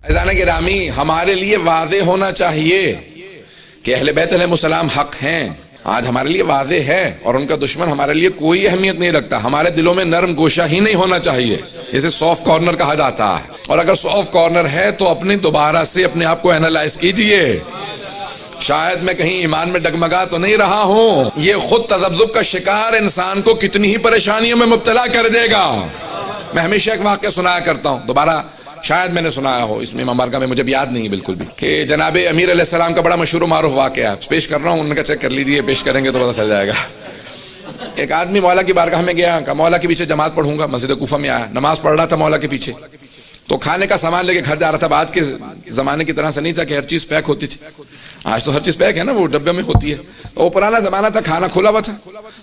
عزیزان گرامی، ہمارے لیے واضح ہونا چاہیے کہ اہل بیت علیہ السلام حق ہیں، آج ہمارے لیے واضح ہے، اور ان کا دشمن ہمارے لیے کوئی اہمیت نہیں رکھتا۔ ہمارے دلوں میں نرم گوشہ ہی نہیں ہونا چاہیے، اسے سافٹ کارنر کہا جاتا ہے، اور اگر سافٹ کارنر ہے تو اپنی دوبارہ سے اپنے آپ کو اینالائز کیجئے، شاید میں کہیں ایمان میں ڈگمگا تو نہیں رہا ہوں۔ یہ خود تذبذب کا شکار انسان کو کتنی ہی پریشانیوں میں مبتلا کر دے گا۔ میں ہمیشہ ایک واقعہ سنایا کرتا ہوں، دوبارہ شاید میں نے سنایا ہو، اس میں مبارکہ میں مجھے یاد نہیں ہے بالکل بھی، کہ جناب امیر علیہ السلام کا بڑا مشہور و معروف واقعہ ہے، پیش کر رہا ہوں، ان کا چیک کر لیجئے، پیش کریں گے تو پتہ چل جائے گا۔ ایک آدمی مولا کی بارگاہ میں گیا، کہا مولا کے پیچھے جماعت پڑھوں گا، مسجد کوفہ میں آیا، نماز پڑھ رہا تھا مولا کے پیچھے، تو کھانے کا سامان لے کے گھر جا رہا تھا۔ آج کے زمانے کی طرح سے نہیں تھا کہ ہر چیز پیک ہوتی تھی، آج تو ہر چیز پیک ہے نا، وہ ڈبے میں ہوتی ہے، تو وہ پرانا زمانہ تھا، کھانا کھلا ہوا تھا،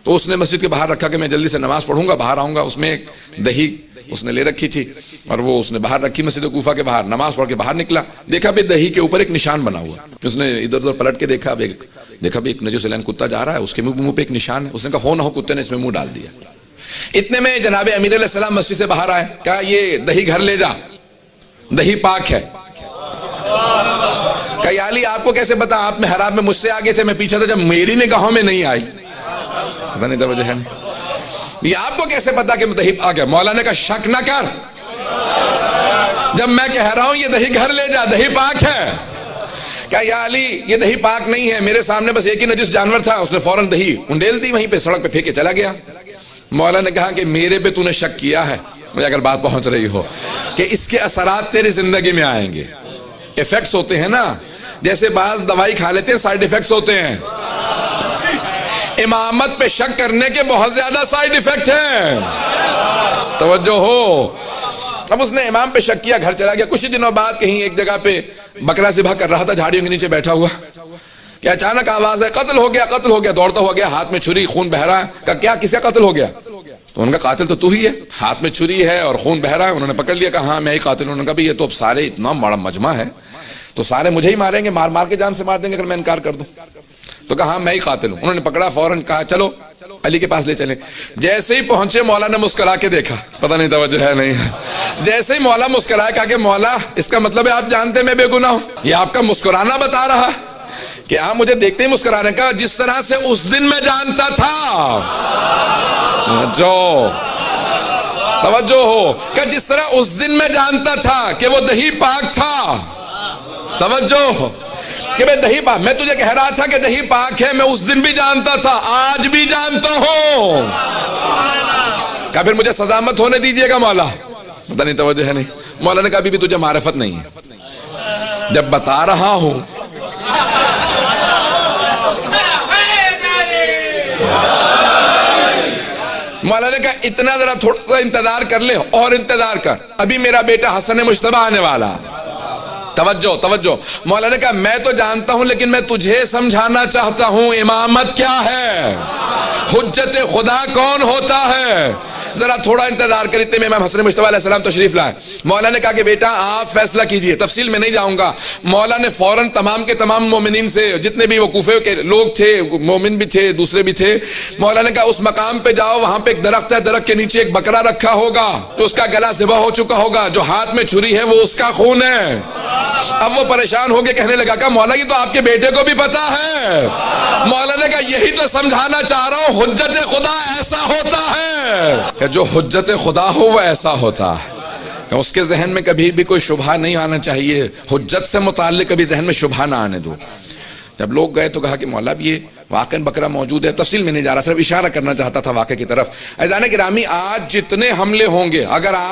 تو اس نے مسجد کے باہر رکھا کہ میں جلدی سے نماز پڑھوں گا، باہر آؤں گا۔ اس میں ایک دہی اس نے لے رکھی تھی، اور وہ اس نے باہر رکھی مسجد کوفہ کے باہر، نماز پڑھ کے باہر نکلا، دیکھا بھی دہی کے اوپر ایک نشان بنا ہوا، اس نے ادھر ادھر پلٹ کے دیکھا بھی ایک نجس العین کتا جا رہا ہے، اس کے منہ پہ ایک نشان ہے، اس نے کہا ہو نہ ہو کتے نے اس میں منہ ڈال دیا۔ اتنے میں جناب امیر علیہ السلام مسجد سے باہر آئے، کہا یہ دہی گھر لے جا، دہی پاک ہے۔ کہا یا علی آپ کو کیسے پتا؟ آپ محراب میں مجھ سے آگے تھے، میں پیچھے تھا، جب میری نگاہوں میں نہیں آئی، پتہ نہیں توجہ ہے نہیں، یہ آپ کو کیسے پتا کہ دہی پاک ہے؟ مولا نے کہا شک نہ کر، جب میں کہہ رہا ہوں یہ دہی گھر لے جا، دہی پاک ہے۔ کہا یا علی یہ دہی پاک نہیں ہے، میرے سامنے بس ایک ہی نجس جانور تھا، اس نے فوراً دہی انڈیل دی، وہیں پہ سڑک پہ پھینک کے چلا گیا۔ مولا نے کہا کہ میرے پہ تو نے شک کیا ہے، مجھے اگر بات پہنچ رہی ہو، کہ اس کے اثرات تیری زندگی میں آئیں گے، ایفیکٹس ہوتے ہیں نا، جیسے بعض دوائی کھا لیتے ہیں سائیڈ ایفیکٹس ہوتے ہیں، امامت پہ شک کرنے کے بہت زیادہ سائیڈ ایفیکٹ ہیں، توجہ ہو۔ اب اس نے امام پہ شک کیا، گھر چلا گیا۔ کچھ دنوں بعد کہیں ایک جگہ پہ بکرا ذبح کر رہا تھا، جھاڑیوں کے نیچے بیٹھا ہوا، کہ اچانک آواز ہے قتل ہو گیا، قتل ہو گیا، دوڑتا ہوا گیا، ہاتھ میں چھری، خون بہ رہا ہے۔ کہا کیا کسے قتل ہو گیا؟ تو ان کا قاتل تو ہی ہے، ہاتھ میں چھری ہے اور خون بہ رہا ہے۔ انہوں نے پکڑ لیا، کہا ہاں میں ہی قاتل ہوں۔ انہوں نے کہا یہ تو اب سارے اتنا بڑا مجمع ہے تو سارے مجھے ہی ماریں گے، مار مار کے جان سے مار دیں گے اگر میں انکار کر دوں۔ تو کہا ہاں میں ہی قاتل ہوں۔ انہوں نے پکڑا، فوراً کہا چلو علی کے پاس لے چلیں۔ جیسے ہی پہنچے مولا نے مسکرا کے دیکھا، پتہ نہیں توجہ ہے نہیں ہے، جیسے ہی مولا مسکرایا، کہا کہ مولا اس کا مطلب ہے آپ جانتے میں بے گناہ ہوں؟ یہ آپ کا مسکرانا بتا رہا کہ آپ مجھے دیکھتے ہی مسکرا رہے ہیں۔ کہا جس طرح سے اس دن میں جانتا تھا، جو توجہ ہو، کہ جس طرح اس دن میں جانتا تھا کہ وہ دہی پاک تھا، توجہ کہ میں دہی پاک، میں تجھے کہہ رہا تھا کہ دہی پاک ہے، میں اس دن بھی جانتا تھا، آج بھی جانتا ہوں۔ کہا پھر مجھے سزا مت ہونے دیجئے گا مولا، پتہ نہیں توجہ ہے نہیں۔ مولا نے کہا ابھی بھی تجھے معرفت نہیں ہے، جب بتا رہا ہوں مولا نے کہا اتنا ذرا تھوڑا سا انتظار کر لے، اور انتظار کر، ابھی میرا بیٹا حسن مجتبی آنے والا۔ توجہ توجہ، مولا نے کہا میں تو جانتا ہوں لیکن میں تجھے سمجھانا چاہتا ہوں امامت کیا ہے، حجت خدا کون ہوتا ہے، ذرا تھوڑا انتظار کر۔ اتنے میں امام حسن مجتبی علیہ السلام تشریف لائے۔ مولا نے کہا کہ بیٹا آپ فیصلہ کیجئے، تفصیل میں نہیں جاؤں گا۔ مولا نے فوراً تمام کے تمام مومنین سے، جتنے بھی وہ کوفے کے لوگ تھے، مومن بھی تھے دوسرے بھی تھے، مولا نے کہا اس مقام پہ جاؤ، وہاں پہ ایک درخت ہے، درخت کے نیچے ایک بکرا رکھا ہوگا، تو اس کا گلا ذبح ہو چکا ہوگا، جو ہاتھ میں چھری ہے وہ اس کا خون ہے۔ اب وہ پریشان ہو کے کہنے لگا کہ مولا یہ تو آپ کے بیٹے کو بھی پتا ہے۔ مولا نے کہا یہی تو سمجھانا چاہ رہا ہوں، حجت خدا ایسا ہوتا ہے کہ جو حجت خدا ہو وہ ایسا ہوتا ہے کہ اس کے ذہن میں کبھی بھی کوئی شبہ نہیں آنا چاہیے، حجت سے متعلق کبھی ذہن میں شبہ نہ آنے دو۔ جب لوگ گئے تو کہا کہ مولا یہ واقعاً بکرا موجود ہے، تفصیل میں نہیں جا رہا، صرف اشارہ کرنا چاہتا تھا واقعے کی طرف۔ عزیزان گرامی آج جتنے حملے ہوں گے، اگر آپ